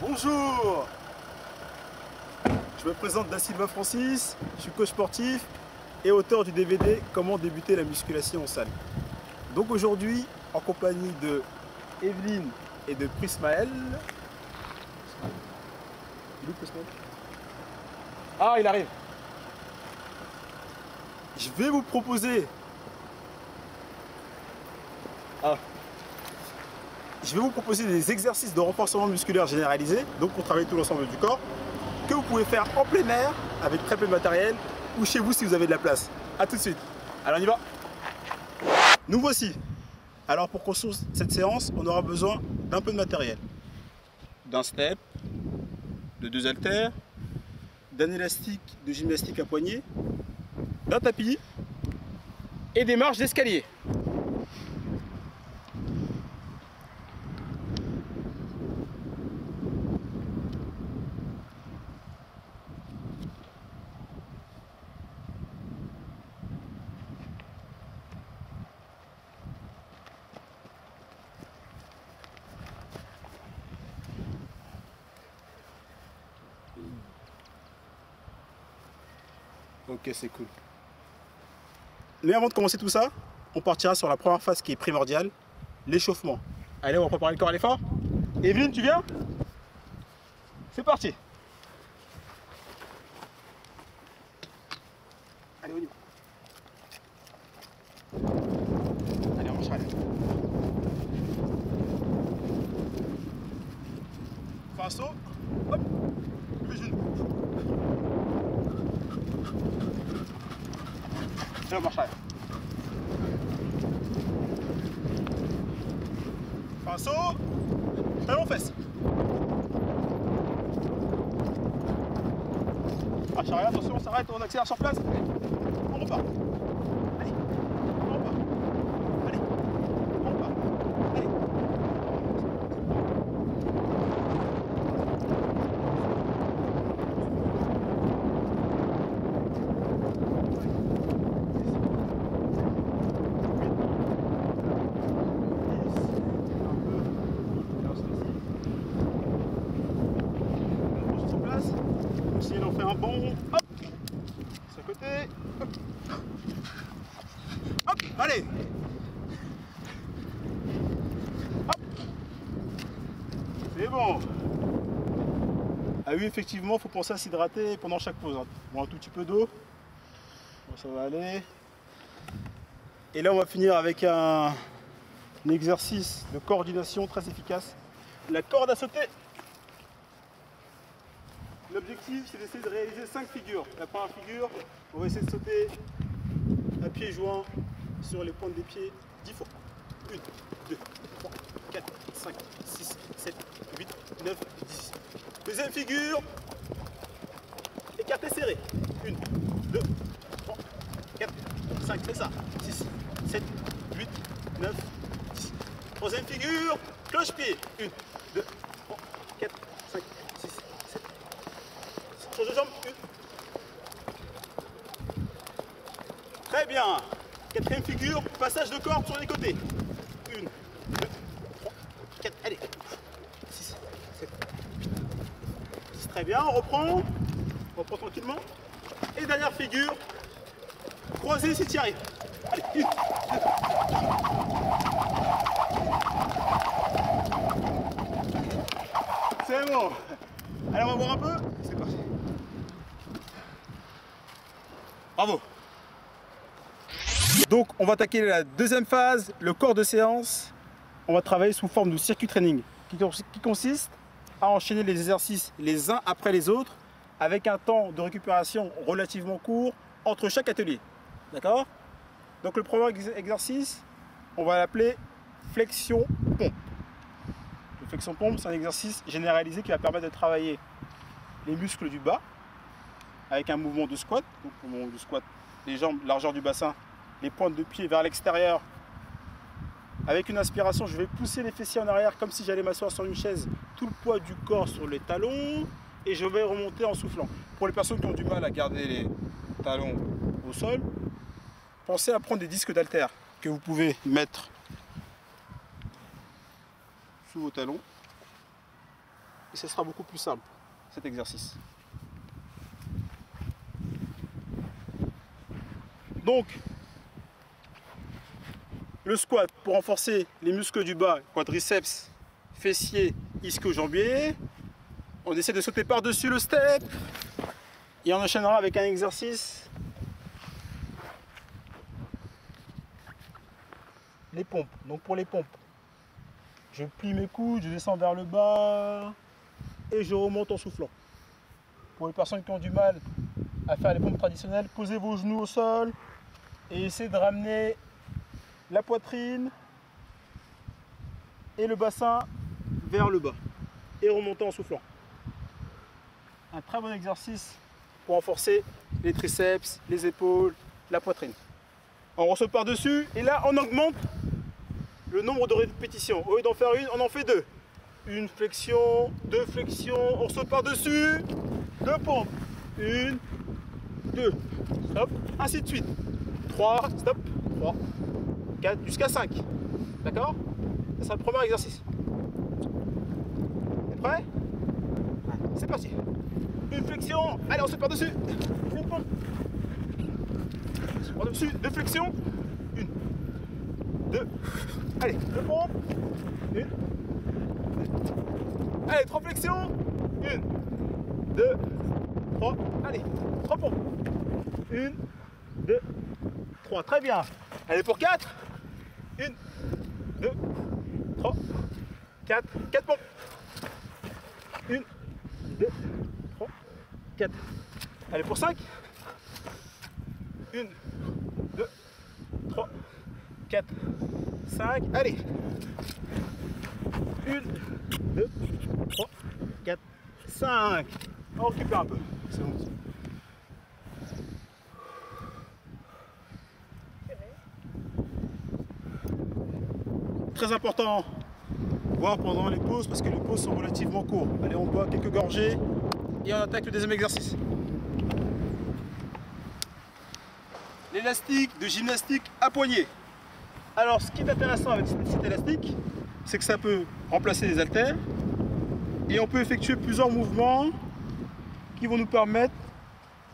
Bonjour. Je me présente Da Silva Francis, je suis coach sportif et auteur du DVD Comment débuter la musculation en salle. Donc aujourd'hui, en compagnie de Evelyne et de Prismaël. Il est où, Prismaël? Ah, il arrive. Je vais vous proposer des exercices de renforcement musculaire généralisé, donc pour travailler tout l'ensemble du corps, que vous pouvez faire en plein air avec très peu de matériel ou chez vous si vous avez de la place. A tout de suite. Alors on y va. Nous voici. Alors pour construire cette séance, on aura besoin d'un peu de matériel. D'un step, de 2 haltères, d'un élastique de gymnastique à poignet, d'un tapis et des marches d'escalier. Ok, c'est cool. Mais avant de commencer tout ça, on partira sur la première phase qui est primordiale, l'échauffement. Allez, on va préparer le corps à l'effort. Evelyne, tu viens? C'est parti. Allez, on y va. Allez, on marche, allez. Fais un saut. Hop. Le genou. Et on marche, allez. Fais un saut. Talon fesses. Marche arrière, attention, on s'arrête, on accélère sur place. On repart. Allez, on repart. Allez, on repart. Allez. Sur place. Si on fait un bond, hop, sur le côté, hop, hop, allez, hop, c'est bon. Ah oui, effectivement, il faut penser à s'hydrater pendant chaque pause. Bon, un tout petit peu d'eau, bon, ça va aller. Et là, on va finir avec un exercice de coordination très efficace, la corde à sauter. L'objectif, c'est d'essayer de réaliser 5 figures. La première figure, on va essayer de sauter à pieds joints sur les pointes des pieds 10 fois. 1, 2, 3, 4, 5, 6, 7, 8, 9, 10. Deuxième figure, écarté serré. 1, 2, 3, 4, 5, c'est ça. 6, 7, 8, 9, 10. Troisième figure, cloche-pied. 1, 2, 3, 4, 5, 6, 7. Change de jambe. 1. Très bien. Quatrième figure, passage de corde sur les côtés. 1, 2, 3, 4, allez. 6, 7, 8, 10. Très bien, on reprend tranquillement. Et dernière figure, croisé si tu y arrives. Allez, 1, 2. C'est bon. Allez, on va voir un peu. C'est parti. Bravo. Donc on va attaquer la deuxième phase, le corps de séance. On va travailler sous forme de circuit training qui consiste à enchaîner les exercices les uns après les autres avec un temps de récupération relativement court entre chaque atelier. D'accord? Donc le premier exercice, on va l'appeler flexion pompe. Le flexion pompe, c'est un exercice généralisé qui va permettre de travailler les muscles du bas avec un mouvement de squat. Donc au moment du squat, les jambes, largeur du bassin, les pointes de pied vers l'extérieur. Avec une inspiration, je vais pousser les fessiers en arrière comme si j'allais m'asseoir sur une chaise, tout le poids du corps sur les talons et je vais remonter en soufflant. Pour les personnes qui ont du mal à garder les talons au sol, pensez à prendre des disques d'haltère que vous pouvez mettre sous vos talons et ce sera beaucoup plus simple cet exercice. Donc, le squat pour renforcer les muscles du bas, quadriceps, fessiers, ischio-jambiers. On essaie de sauter par-dessus le step et on enchaînera avec un exercice. Les pompes. Donc pour les pompes, je plie mes coudes, je descends vers le bas et je remonte en soufflant. Pour les personnes qui ont du mal à faire les pompes traditionnelles, posez vos genoux au sol et essayez de ramener la poitrine et le bassin vers le bas et remonter en soufflant. Un très bon exercice pour renforcer les triceps, les épaules, la poitrine. On ressaute par-dessus et là on augmente le nombre de répétitions. Au lieu d'en faire une, on en fait deux. Une flexion, deux flexions, on saute par-dessus, deux pompes. Une, deux, stop, ainsi de suite. 3, stop, 3, 4, jusqu'à 5. D'accord? Ça sera le premier exercice. T'es prêt? C'est parti. Une flexion, allez on saute par-dessus. Une pompe. Par-dessus, deux flexions. Une, deux, allez, deux pompes. Une, deux. Allez, trois flexions. Une, deux, trois, allez, trois pompes. Une, deux, trois, très bien. Allez pour 4. Une, deux, trois, 4, 4 pompes. Une, deux, trois, 4. Allez pour 5. Une, deux, trois, 4, 5. Allez. Une, deux, trois, 4, 5. On récupère un peu. C'est bon. Très important, boire pendant les pauses parce que les pauses sont relativement courtes. Allez, on boit quelques gorgées et on attaque le deuxième exercice. L'élastique de gymnastique à poignée. Alors, ce qui est intéressant avec cet élastique, c'est que ça peut remplacer les haltères et on peut effectuer plusieurs mouvements qui vont nous permettre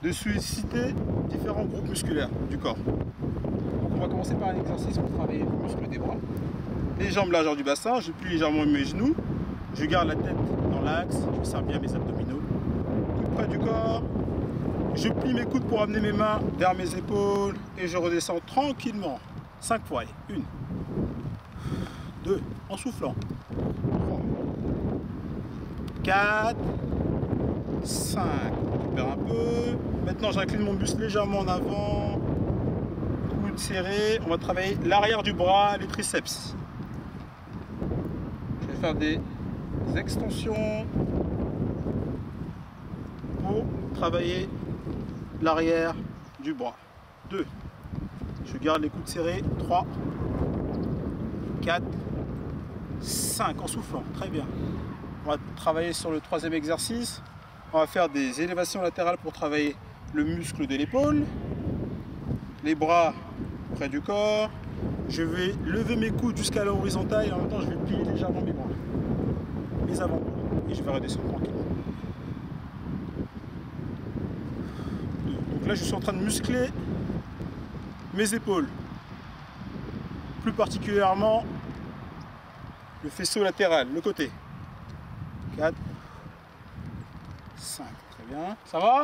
de solliciter différents groupes musculaires du corps. Donc, on va commencer par un exercice pour travailler le muscle des bras. Les jambes largeur du bassin, je plie légèrement mes genoux, je garde la tête dans l'axe, je serre bien mes abdominaux, tout près du corps, je plie mes coudes pour amener mes mains vers mes épaules et je redescends tranquillement, 5 fois, allez, 1, 2, en soufflant, 3, 4, 5, on récupère un peu, maintenant j'incline mon buste légèrement en avant, coude serré, on va travailler l'arrière du bras, les triceps. Faire des extensions pour travailler l'arrière du bras. 2. Je garde les coudes serrés. 3, 4, 5 en soufflant. Très bien. On va travailler sur le troisième exercice. On va faire des élévations latérales pour travailler le muscle de l'épaule. Les bras près du corps. Je vais lever mes coudes jusqu'à l'horizontale et en même temps je vais plier légèrement mes bras, mes avant-bras, et je vais redescendre tranquillement. Donc là je suis en train de muscler mes épaules, plus particulièrement le faisceau latéral, le côté. 4, 5, très bien. Ça va?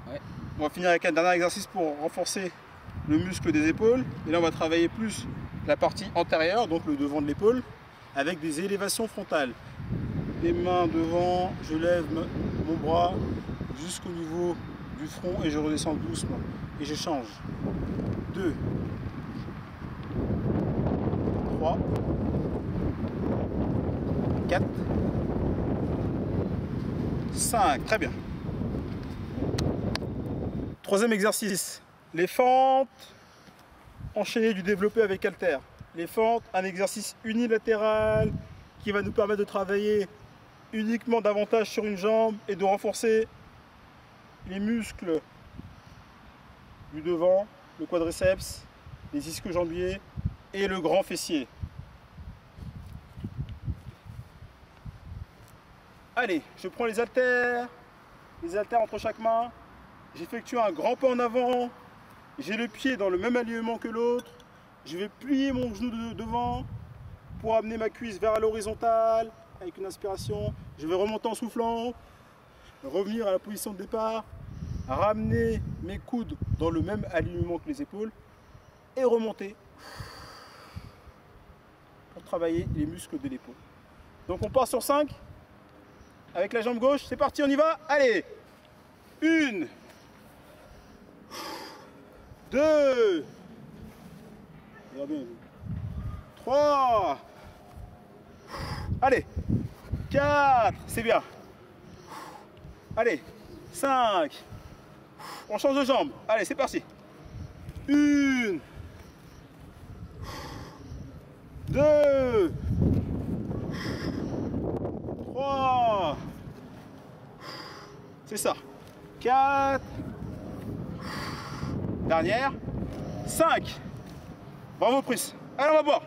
Ouais. On va finir avec un dernier exercice pour renforcer le muscle des épaules, et là on va travailler plus la partie antérieure, donc le devant de l'épaule, avec des élévations frontales. Les mains devant, je lève mon bras jusqu'au niveau du front et je redescends doucement. Et je change. 2, 3, 4, 5. Très bien. Troisième exercice. Les fentes enchaînées du développé avec haltère. Les fentes, un exercice unilatéral qui va nous permettre de travailler uniquement davantage sur une jambe et de renforcer les muscles du devant, le quadriceps, les ischio-jambiers et le grand fessier. Allez, je prends les haltères entre chaque main. J'effectue un grand pas en avant. J'ai le pied dans le même alignement que l'autre. Je vais plier mon genou de devant pour amener ma cuisse vers l'horizontale avec une inspiration. Je vais remonter en soufflant, revenir à la position de départ, ramener mes coudes dans le même alignement que les épaules et remonter pour travailler les muscles de l'épaule. Donc on part sur 5 avec la jambe gauche. C'est parti, on y va. Allez, 1, 2, 3, allez, 4, c'est bien. Allez, 5, on change de jambe. Allez, c'est parti. 1, 2, 3, c'est ça. 4, dernière, 5. Bravo Pris. Allez, on va boire.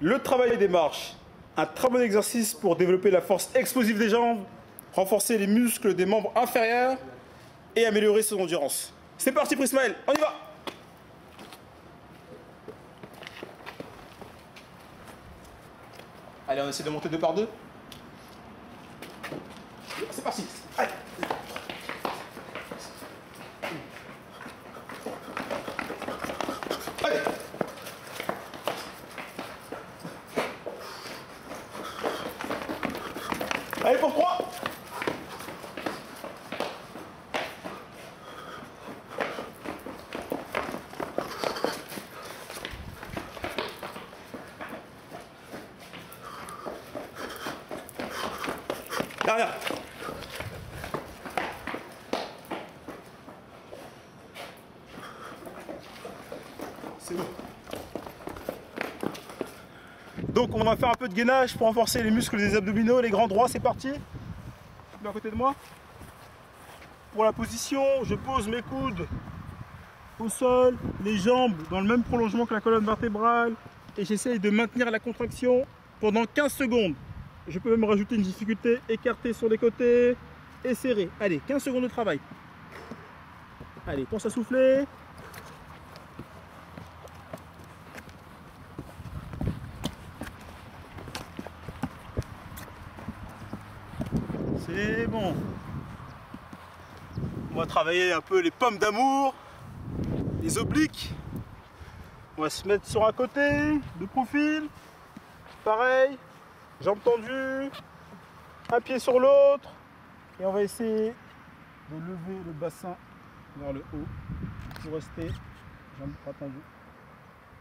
Le travail des marches, un très bon exercice pour développer la force explosive des jambes, renforcer les muscles des membres inférieurs et améliorer son endurance. C'est parti Prismaël, on y va. Allez, on essaie de monter 2 par 2. C'est parti. Allez. Allez. Allez pour 3. Derrière. C'est bon. Donc on va faire un peu de gainage pour renforcer les muscles des abdominaux, les grands droits, c'est parti. À côté de moi. Pour la position, je pose mes coudes au sol, les jambes dans le même prolongement que la colonne vertébrale et j'essaye de maintenir la contraction pendant 15 secondes. Je peux même rajouter une difficulté, écarter sur les côtés et serrer. Allez, 15 secondes de travail. Allez, pense à souffler. C'est bon. On va travailler un peu les pommes d'amour, les obliques. On va se mettre sur un côté, de profil. Pareil, jambes tendues, un pied sur l'autre. Et on va essayer de lever le bassin vers le haut pour rester jambes pas tendues.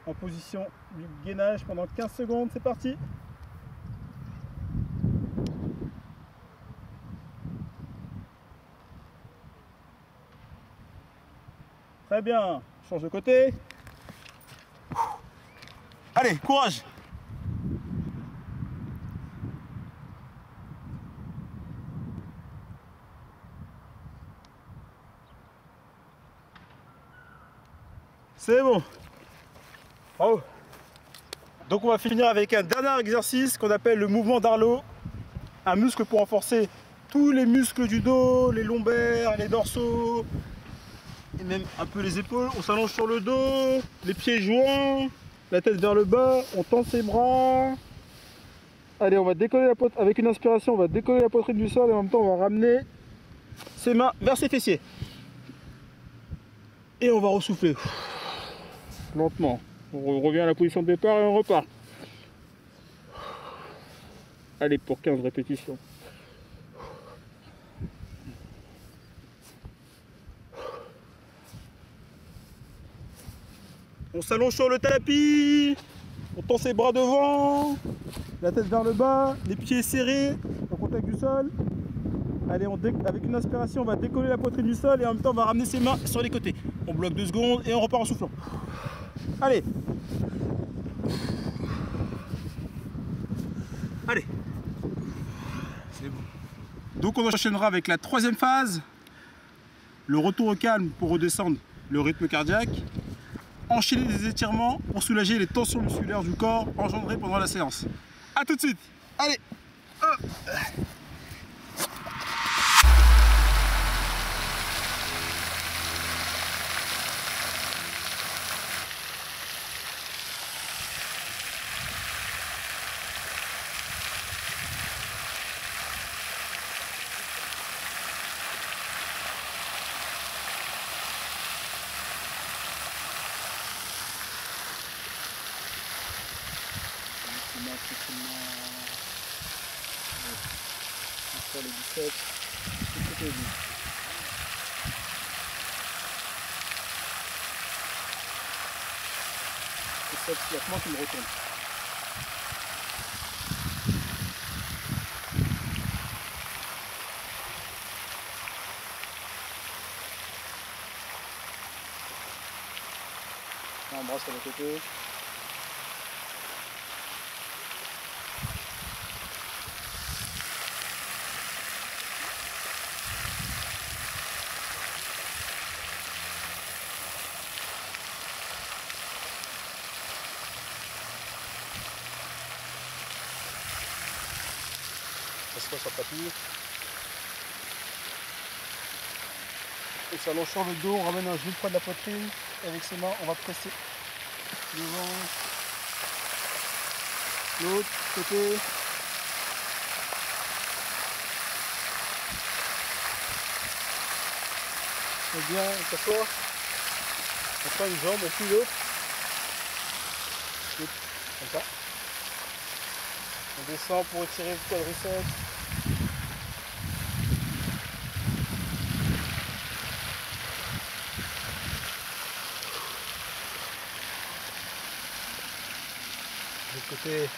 En position du gainage pendant 15 secondes, c'est parti. Très bien, change de côté. Allez, courage. C'est bon. Bravo. Donc on va finir avec un dernier exercice qu'on appelle le mouvement d'Arlo. Un muscle pour renforcer tous les muscles du dos, les lombaires, les dorsaux. Et même un peu les épaules, on s'allonge sur le dos, les pieds joints, la tête vers le bas, on tend ses bras. Allez, on va décoller la poitrine, avec une inspiration, on va décoller la poitrine du sol et en même temps on va ramener ses mains vers ses fessiers. Et on va ressouffler. Lentement. On revient à la position de départ et on repart. Allez, pour 15 répétitions. On s'allonge sur le tapis, on tend ses bras devant, la tête vers le bas, les pieds serrés au contact du sol. Allez, avec une inspiration, on va décoller la poitrine du sol et en même temps on va ramener ses mains sur les côtés. On bloque 2 secondes et on repart en soufflant. Allez. Allez. C'est bon. Donc on enchaînera avec la 3e phase, le retour au calme pour redescendre le rythme cardiaque. Enchaîner des étirements pour soulager les tensions musculaires du corps engendrées pendant la séance. À tout de suite. Allez. Hop. Entre les 17, tout est vu. C'est ça exactement qui me retourne. On embrasse sur le côté. Ça se passe sur le tapis. Et ça allongeant le dos, on ramène un genou près de la poitrine. Et avec ses mains, on va presser devant l'autre côté. C'est bien, on s'assoit. On prend une jambe et puis l'autre. Comme ça. On descend pour retirer le quadriceps. De l'autre côté.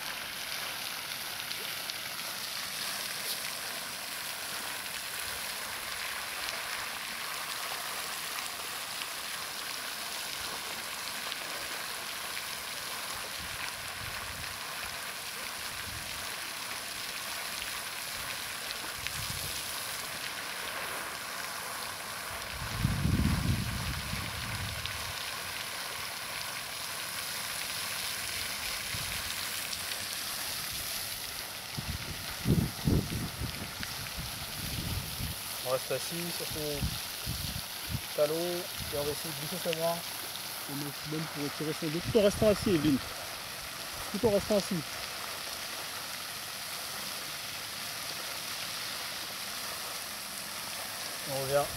On reste assis sur son talon et on va essayer de glisser sa main au maximum pour retirer son dos tout en restant assis, Evelyne. Tout en restant assis. On revient.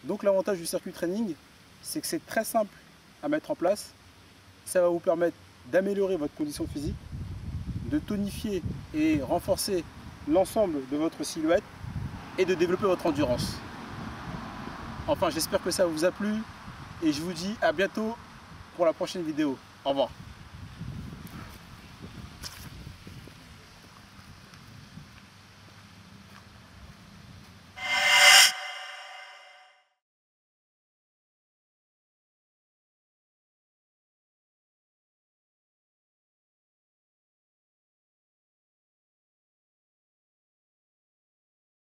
Donc l'avantage du circuit training, c'est que c'est très simple à mettre en place. Ça va vous permettre d'améliorer votre condition physique, de tonifier et renforcer l'ensemble de votre silhouette et de développer votre endurance. Enfin, j'espère que ça vous a plu et je vous dis à bientôt pour la prochaine vidéo. Au revoir.